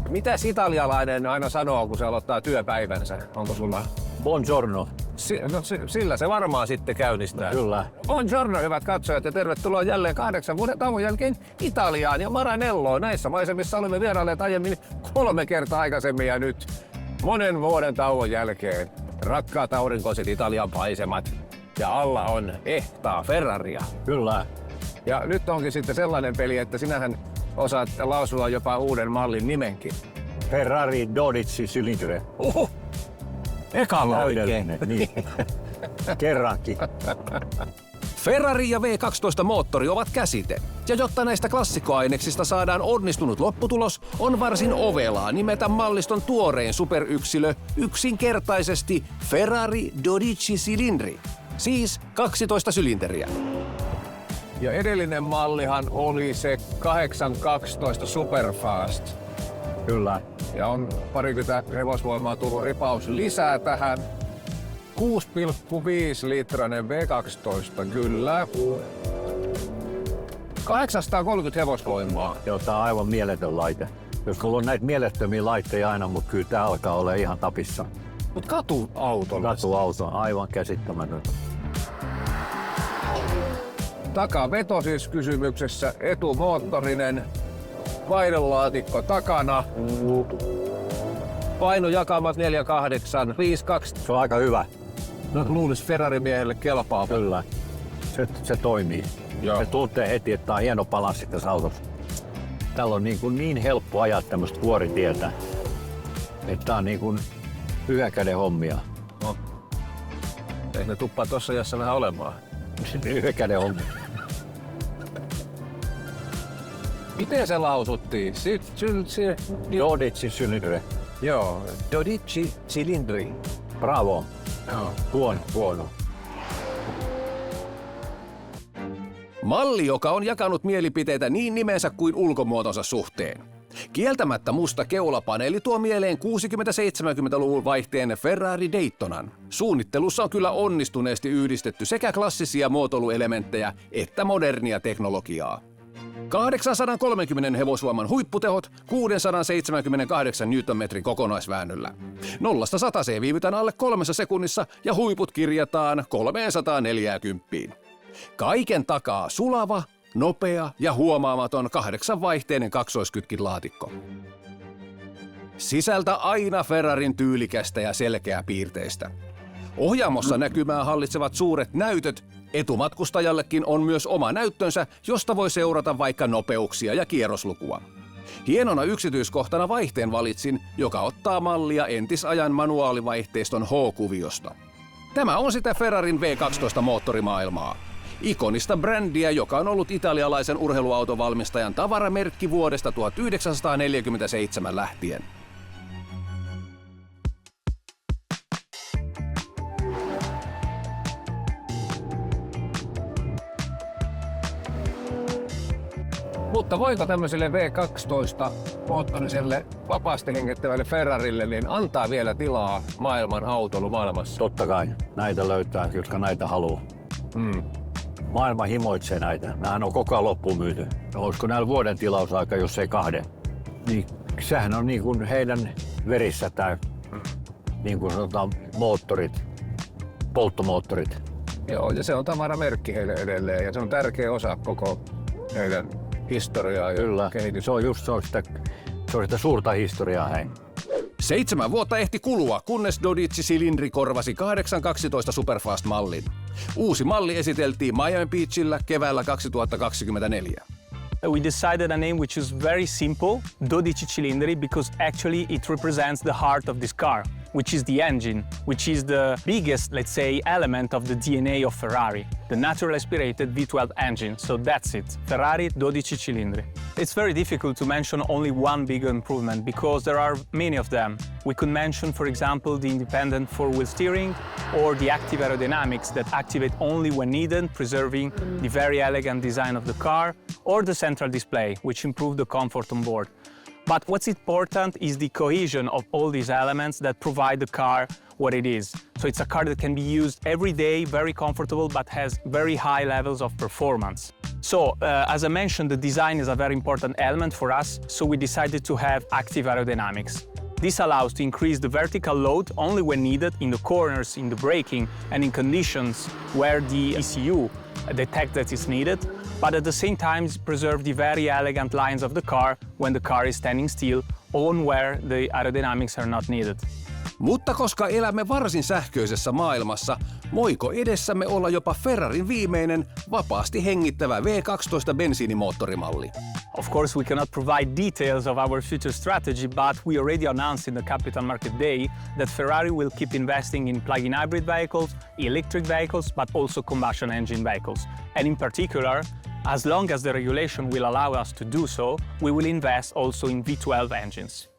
Mitäs italialainen aina sanoo, kun se aloittaa työpäivänsä? Onko sulla? Buongiorno. Sillä se varmaan sitten käynnistää. Kyllä. Buongiorno, hyvät katsojat, ja tervetuloa jälleen 8 vuoden tauon jälkeen Italiaan ja Maranelloon. Näissä maisemissa olemme vierailleet aiemmin 3 kertaa aikaisemmin ja nyt monen vuoden tauon jälkeen rakkaat aurinkoiset Italian paisemat ja alla on ehtaa Ferraria. Kyllä. Ja nyt onkin sitten sellainen peli, että sinähän osaat lausua jopa uuden mallin nimenkin. Ferrari 12 Cylindre. Oho! Ekalla oikein. Niin. Kerrankin. Ferrari ja V12-moottori ovat käsite, ja jotta näistä klassikkoaineksista saadaan onnistunut lopputulos, on varsin ovelaa nimetä malliston tuorein superyksilö yksinkertaisesti Ferrari 12 Cilindri, siis 12 sylinteriä. Ja edellinen mallihan oli se 812 Superfast. Kyllä. Ja on parikymmentä hevosvoimaa tullut ripaus lisää tähän. 6,5 litrainen V12, kyllä. 830 hevosvoimaa. Joo, tää on aivan mieletön laite. Jos mulla on näitä mielettömiä laitteja aina, mutta kyllä tää alkaa olla ihan tapissa. Mut katuauto. Katuauto, aivan käsittämätön. Takaveto siis kysymyksessä, etumoottorinen, vaihdelaatikko takana. Painojakamat 4,8, 5,2. Se on aika hyvä. No, luulis Ferrari-miehelle kelpaa. Kyllä. Se toimii. Joo. Se tuntee heti, että tää on hieno balanssi tässä autossa. Täällä on niin helppo ajaa tämmöstä vuoritietä, että tää on yhden käden hommia. No. Eikö ne tuppaa tossa jässä vähän olemaan? Yhden käden hommia. Miten se lausuttiin? 12 Cylindre. Joo, 12 Cilindri. Bravo. Joo. Huono. Malli, joka on jakanut mielipiteitä niin nimensä kuin ulkomuotonsa suhteen. Kieltämättä musta keulapaneeli tuo mieleen 60-70-luvun vaihteen Ferrari Daytonan. Suunnittelussa on kyllä onnistuneesti yhdistetty sekä klassisia muotoiluelementtejä että modernia teknologiaa. 830 hevosvoiman huipputehot 678 Nm kokonaisväännöllä. 0–100 viivytään alle 3 sekunnissa ja huiput kirjataan 340. Kaiken takaa sulava, nopea ja huomaamaton 8-vaihteinen kaksoiskytkin laatikko. Sisältä aina Ferrarin tyylikästä ja selkeäpiirteistä. Ohjaamossa näkymää hallitsevat suuret näytöt. Etumatkustajallekin on myös oma näyttönsä, josta voi seurata vaikka nopeuksia ja kierroslukua. Hienona yksityiskohtana vaihteen valitsin, joka ottaa mallia entisajan manuaalivaihteiston H-kuviosta. Tämä on sitä Ferrarin V12-moottorimaailmaa. Ikonista brändiä, joka on ollut italialaisen urheiluautovalmistajan tavaramerkki vuodesta 1947 lähtien. Mutta voiko tämmöiselle V12-moottoriselle vapaasti hengittävälle Ferrarille niin antaa vielä tilaa maailman autoilumaailmassa? Totta kai. Näitä löytää, jotka näitä haluaa. Maailma himoitsee näitä. Nämähän on koko ajan loppuun myyty. Olisiko näillä vuoden tilausaika, jos ei 2? Niin sehän on niin kuin heidän verissä tää, niin kuin sanotaan, moottorit, polttomoottorit. Joo, ja se on tavaramerkki heille edelleen ja se on tärkeä osa koko heidän historiaa ja Kyllä, kehitystä. se on sitä suurta historiaa hei. 7 vuotta ehti kulua, kunnes 12 Cilindri korvasi 812 Superfast-mallin. Uusi malli esiteltiin Miami Beachillä keväällä 2024. We decided a name which is very simple, 12 Cilindri, because actually it represents the heart of this car, which is the engine, which is the biggest, let's say, element of the DNA of Ferrari, the natural aspirated V12 engine. So that's it, Ferrari 12 Cilindri. It's very difficult to mention only one big improvement because there are many of them. We could mention, for example, the independent four-wheel steering or the active aerodynamics that activate only when needed, preserving the very elegant design of the car, or the central display, which improved the comfort on board. But what's important is the cohesion of all these elements that provide the car what it is. So it's a car that can be used every day, very comfortable, but has very high levels of performance. So, as I mentioned, the design is a very important element for us, so we decided to have active aerodynamics. This allows to increase the vertical load only when needed in the corners, in the braking, and in conditions where the ECU detects that it's needed, but at the same time preserve the very elegant lines of the car when the car is standing still or where the aerodynamics are not needed. Mutta koska elämme varsin sähköisessä maailmassa, voiko edessämme olla jopa Ferrarin viimeinen vapaasti hengittävä V12 bensiinimoottorimalli? Of course, we cannot provide details of our future strategy, but we already announced in the Capital Market Day that Ferrari will keep investing in plug-in hybrid vehicles, electric vehicles, but also combustion engine vehicles. And in particular, as long as the regulation will allow us to do so, we will invest also in V12 engines.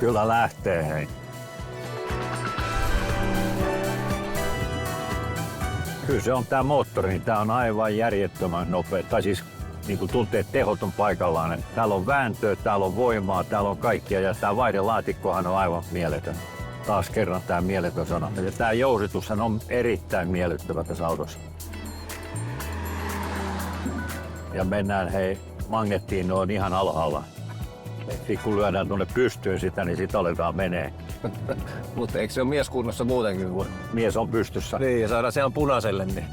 Kyllä lähtee, hei. Kyllä se on tää moottori, niin tää on aivan järjettömän nopea. Tai siis niin kuin tuntee, että tehot on paikallaan. Että täällä on vääntöä, täällä on voimaa, täällä on kaikkia ja tää vaihdelaatikkohan on aivan mieletön. Taas kerran tää mieletön sana. Ja tää jousitushan on erittäin miellyttävä tässä autossa. Ja mennään hei magnettiin noin ihan alhaalla. Sitten kun lyödään tuonne pystyyn sitä, niin sit aletaan menee. Mutta eikö se ole mieskunnossa muutenkin kuin? Mies on pystyssä. Niin, ja saadaan sehän punaiselle. Niin.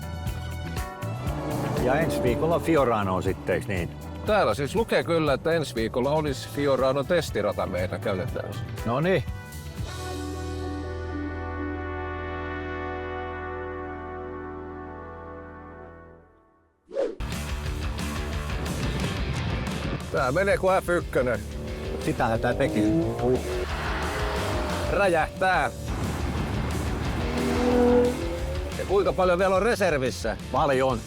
Ja ensi viikolla Fiorano on sitten, eikö niin? Täällä siis lukee kyllä, että ensi viikolla olisi Fioranon testirata meillä käytettävissä. No niin. Tää menee kuin F1. Sitähän tää tekee. Räjähtää. Ja kuinka paljon vielä on reservissä? Paljon.